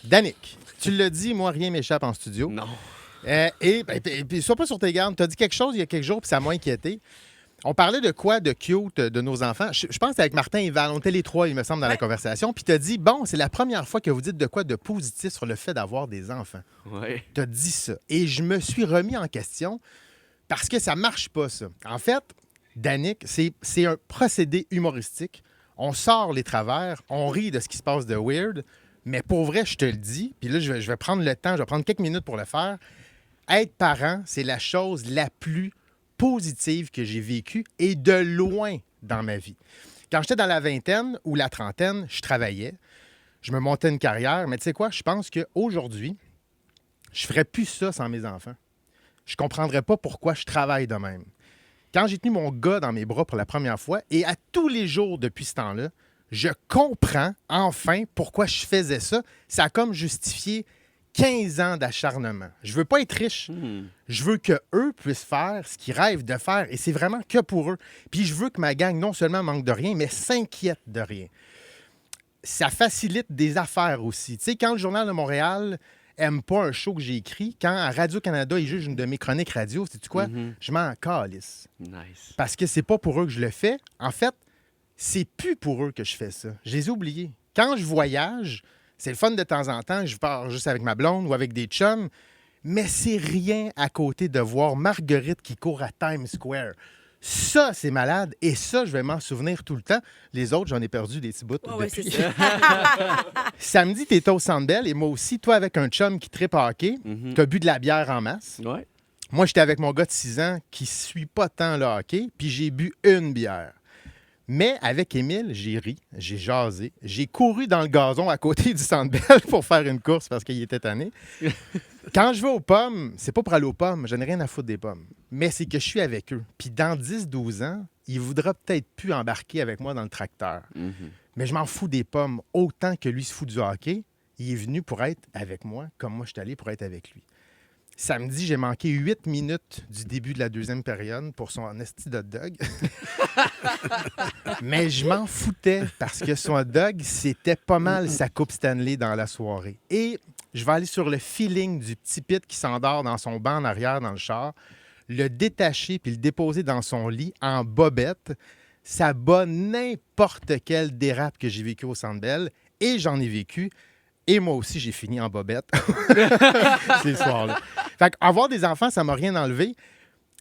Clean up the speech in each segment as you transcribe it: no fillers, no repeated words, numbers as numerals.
Danick, tu l'as dit, moi, rien m'échappe en studio. Non. Puis sois pas sur tes gardes. Tu as dit quelque chose il y a quelques jours, puis ça m'a inquiété. On parlait de quoi de cute de nos enfants? Je pense que c'est avec Martin et Val. On était les trois, il me semble, dans la conversation. Puis tu as dit, bon, c'est la première fois que vous dites de quoi de positif sur le fait d'avoir des enfants. Ouais. Tu as dit ça. Et je me suis remis en question parce que ça marche pas, ça. En fait, Danick, c'est un procédé humoristique. On sort les travers, on rit de ce qui se passe de weird, mais pour vrai, je te le dis, puis là, je vais prendre le temps, je vais prendre quelques minutes pour le faire. Être parent, c'est la chose la plus positive que j'ai vécue et de loin dans ma vie. Quand j'étais dans la vingtaine ou la trentaine, je travaillais, je me montais une carrière, mais tu sais quoi, je pense qu'aujourd'hui, je ferais plus ça sans mes enfants. Je comprendrais pas pourquoi je travaille de même. Quand j'ai tenu mon gars dans mes bras pour la première fois, et à tous les jours depuis ce temps-là, je comprends enfin pourquoi je faisais ça. Ça a comme justifié 15 ans d'acharnement. Je veux pas être riche. Je veux qu'eux puissent faire ce qu'ils rêvent de faire. Et c'est vraiment que pour eux. Puis je veux que ma gang non seulement manque de rien, mais s'inquiète de rien. Ça facilite des affaires aussi. Tu sais, quand le Journal de Montréal aime pas un show que j'ai écrit, quand à Radio-Canada, ils jugent une de mes chroniques radio, sais-tu quoi? Je m'en calisse. Nice. Parce que c'est pas pour eux que je le fais. En fait, c'est plus pour eux que je fais ça. Je les ai oubliés. Quand je voyage, c'est le fun de temps en temps. Je pars juste avec ma blonde ou avec des chums. Mais c'est rien à côté de voir Marguerite qui court à Times Square. Ça, c'est malade. Et ça, je vais m'en souvenir tout le temps. Les autres, j'en ai perdu des petits bouts depuis. C'est ça. Samedi, t'étais au Centre Bell et moi aussi, toi, avec un chum qui trippe hockey, t'as bu de la bière en masse. Ouais. Moi, j'étais avec mon gars de 6 ans qui suit pas tant le hockey, puis j'ai bu une bière. Mais avec Émile, j'ai ri, j'ai jasé, j'ai couru dans le gazon à côté du Centre Bell pour faire une course parce qu'il était tanné. Quand je vais aux pommes, c'est pas pour aller aux pommes, je n'ai rien à foutre des pommes. Mais c'est que je suis avec eux. Puis dans 10-12 ans, il voudra peut-être plus embarquer avec moi dans le tracteur. Mais je m'en fous des pommes autant que lui se fout du hockey. Il est venu pour être avec moi, comme moi je suis allé pour être avec lui. Samedi, j'ai manqué 8 minutes du début de la deuxième période pour son esti de hot dog. Mais je m'en foutais parce que son hot dog, c'était pas mal sa coupe Stanley dans la soirée. Et je vais aller sur le feeling du petit Pete qui s'endort dans son banc en arrière dans le char, le détacher puis le déposer dans son lit en bobette. Ça bat n'importe quel dérape que j'ai vécu au Centre Bell. Et j'en ai vécu. Et moi aussi, j'ai fini en bobette ces soirs-là. Fait qu'avoir des enfants, ça m'a rien enlevé.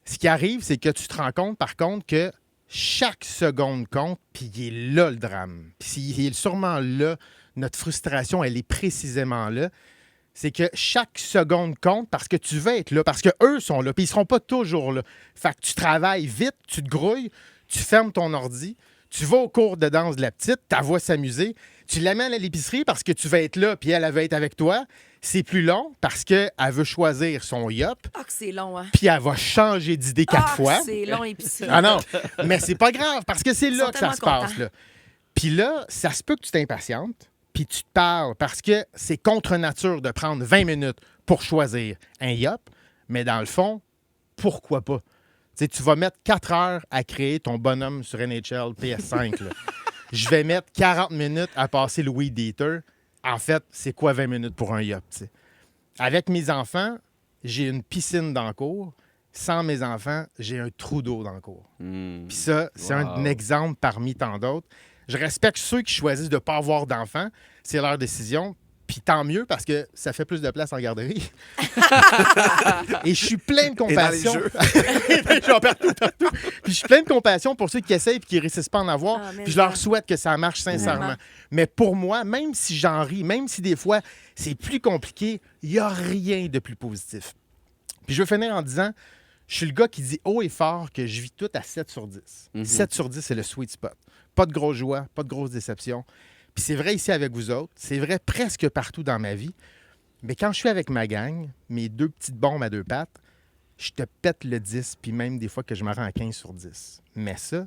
Ce qui arrive, c'est que tu te rends compte, par contre, que chaque seconde compte, puis il est là le drame. Puis il est sûrement là, notre frustration, elle est précisément là. C'est que chaque seconde compte parce que tu veux être là, parce qu'eux sont là, puis ils seront pas toujours là. Fait que tu travailles vite, tu te grouilles, tu fermes ton ordi, tu vas au cours de danse de la petite, ta voix s'amuser, tu l'amènes à l'épicerie parce que tu vas être là, puis elle va être avec toi. C'est plus long parce qu'elle veut choisir son yop, Ah, que c'est long, hein? puis elle va changer d'idée 4 fois. C'est long, épicerie. Ah non, mais c'est pas grave parce que c'est Ils là sont que ça tellement se passe. contents. Là. Puis là, ça se peut que tu t'impatientes, puis tu te parles parce que c'est contre nature de prendre 20 minutes pour choisir un yop, mais dans le fond, pourquoi pas? Tu sais, tu vas mettre 4 heures à créer ton bonhomme sur NHL PS5. Là. Je vais mettre 40 minutes à passer le Weed Eater. En fait, c'est quoi 20 minutes pour un yop? T'sais? Avec mes enfants, j'ai une piscine dans le cours. Sans mes enfants, j'ai un trou d'eau dans le cours. Puis ça, c'est un exemple parmi tant d'autres. Je respecte ceux qui choisissent de ne pas avoir d'enfants. C'est leur décision. Puis tant mieux parce que ça fait plus de place en garderie. Et je suis plein de compassion. Genre partout. Puis je suis plein de compassion pour ceux qui essayent et qui ne réussissent pas à en avoir. Ah, mais Puis je leur ça. souhaite que ça marche sincèrement. Vraiment. Mais pour moi, même si j'en ris, même si des fois c'est plus compliqué, il n'y a rien de plus positif. Puis je veux finir en disant, je suis le gars qui dit haut et fort que je vis tout à 7 sur 10. 7 sur 10, c'est le sweet spot. Pas de grosse joie, pas de grosse déception. Puis c'est vrai ici avec vous autres, c'est vrai presque partout dans ma vie. Mais quand je suis avec ma gang, mes 2 petites bombes à 2 pattes, je te pète le 10, puis même des fois que je me rends à 15 sur 10. Mais ça,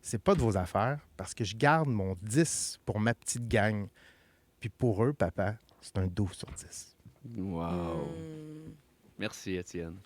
c'est pas de vos affaires, parce que je garde mon 10 pour ma petite gang. Puis pour eux, papa, c'est un 12 sur 10. Wow. Merci, Étienne.